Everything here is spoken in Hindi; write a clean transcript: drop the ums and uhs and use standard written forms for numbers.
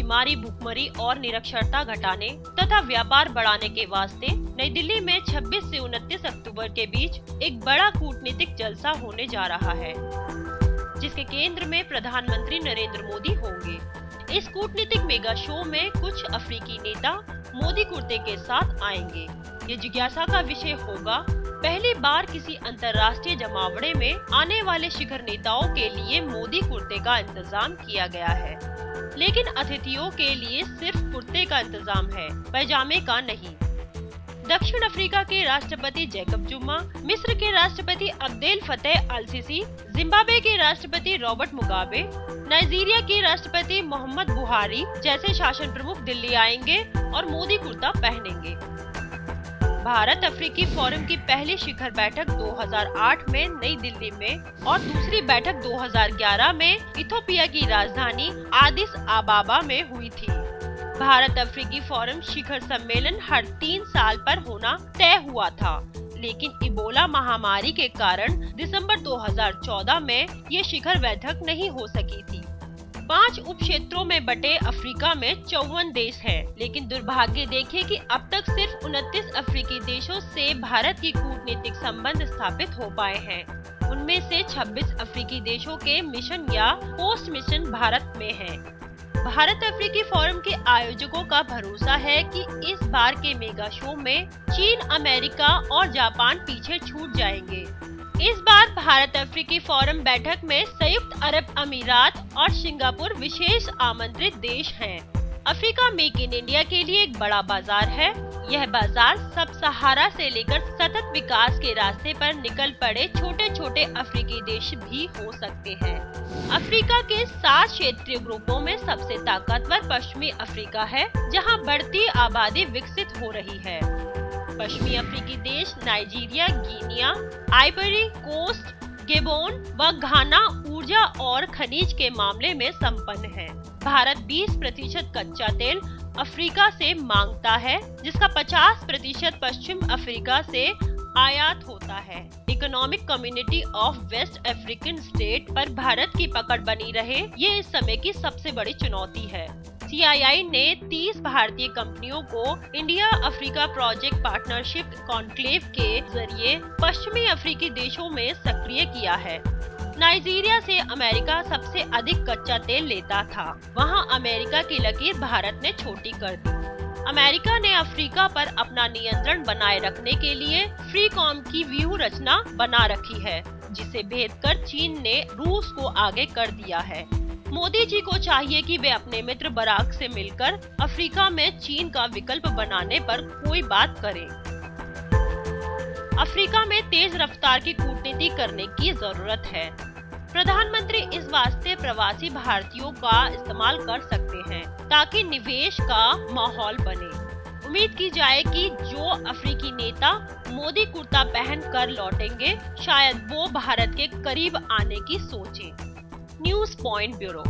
बीमारी, भुखमरी और निरक्षरता घटाने तथा व्यापार बढ़ाने के वास्ते नई दिल्ली में 26 से 29 अक्टूबर के बीच एक बड़ा कूटनीतिक जलसा होने जा रहा है, जिसके केंद्र में प्रधानमंत्री नरेंद्र मोदी होंगे। इस कूटनीतिक मेगा शो में कुछ अफ्रीकी नेता मोदी कुर्ते के साथ आएंगे। ये जिज्ञासा का विषय होगा, पहली बार किसी अंतर्राष्ट्रीय जमावड़े में आने वाले शिखर नेताओं के लिए मोदी कुर्ते का इंतजाम किया गया है, लेकिन अतिथियों के लिए सिर्फ कुर्ते का इंतजाम है, पैजामे का नहीं। दक्षिण अफ्रीका के राष्ट्रपति जैकब जुमा, मिस्र के राष्ट्रपति अब्देल फतेह अल सीसी, जिम्बाब्वे के राष्ट्रपति रॉबर्ट मुगाबे, नाइजीरिया के राष्ट्रपति मोहम्मद बुहारी जैसे शासन प्रमुख दिल्ली आएंगे और मोदी कुर्ता पहनेंगे। भारत अफ्रीकी फोरम की पहली शिखर बैठक 2008 में नई दिल्ली में और दूसरी बैठक 2011 में इथियोपिया की राजधानी आदिस अबाबा में हुई थी। भारत अफ्रीकी फोरम शिखर सम्मेलन हर 3 साल पर होना तय हुआ था, लेकिन इबोला महामारी के कारण दिसंबर 2014 में ये शिखर बैठक नहीं हो सकी थी। 5 उप क्षेत्रों में बटे अफ्रीका में 54 देश हैं, लेकिन दुर्भाग्य देखिए कि अब तक सिर्फ 29 अफ्रीकी देशों से भारत की कूटनीतिक संबंध स्थापित हो पाए हैं। उनमें से 26 अफ्रीकी देशों के मिशन या पोस्ट मिशन भारत में हैं। भारत अफ्रीकी फोरम के आयोजकों का भरोसा है कि इस बार के मेगा शो में चीन, अमेरिका और जापान पीछे छूट जाएंगे। इस बार भारत अफ्रीकी फोरम बैठक में संयुक्त अरब अमीरात और सिंगापुर विशेष आमंत्रित देश हैं। अफ्रीका मेक इन इंडिया के लिए एक बड़ा बाजार है। यह बाजार सब सहारा से लेकर सतत विकास के रास्ते पर निकल पड़े छोटे छोटे अफ्रीकी देश भी हो सकते हैं। अफ्रीका के 7 क्षेत्रीय ग्रुपों में सबसे ताकतवर पश्चिमी अफ्रीका है, जहां बढ़ती आबादी विकसित हो रही है। पश्चिमी अफ्रीकी देश Nigeria, Guinea, Ivory Coast, Gabon व घाना ऊर्जा और खनिज के मामले में संपन्न है। भारत 20% कच्चा तेल अफ्रीका से मांगता है, जिसका 50% पश्चिम अफ्रीका से आयात होता है। Economic Community of West African State पर भारत की पकड़ बनी रहे, ये इस समय की सबसे बड़ी चुनौती है। CII ने 30 भारतीय कंपनियों को India Africa project partnership conclave के जरिए पश्चिमी अफ्रीकी देशों में सक्रिय किया है। नाइजीरिया से अमेरिका सबसे अधिक कच्चा तेल लेता था, वहां अमेरिका की लकीर भारत ने छोटी कर दी। अमेरिका ने अफ्रीका पर अपना नियंत्रण बनाए रखने के लिए फ्रीकॉम की व्यूह रचना बना रखी है, जिसे भेद कर चीन ने रूस को आगे कर दिया है। मोदी जी को चाहिए कि वे अपने मित्र बराक से मिलकर अफ्रीका में चीन का विकल्प बनाने पर कोई बात करें। अफ्रीका में तेज रफ्तार की कूटनीति करने की जरूरत है। प्रधानमंत्री इस वास्ते प्रवासी भारतीयों का इस्तेमाल कर सकते हैं, ताकि निवेश का माहौल बने। उम्मीद की जाए कि जो अफ्रीकी नेता मोदी कुर्ता पहन कर लौटेंगे, शायद वो भारत के करीब आने की सोचें। News point bureau.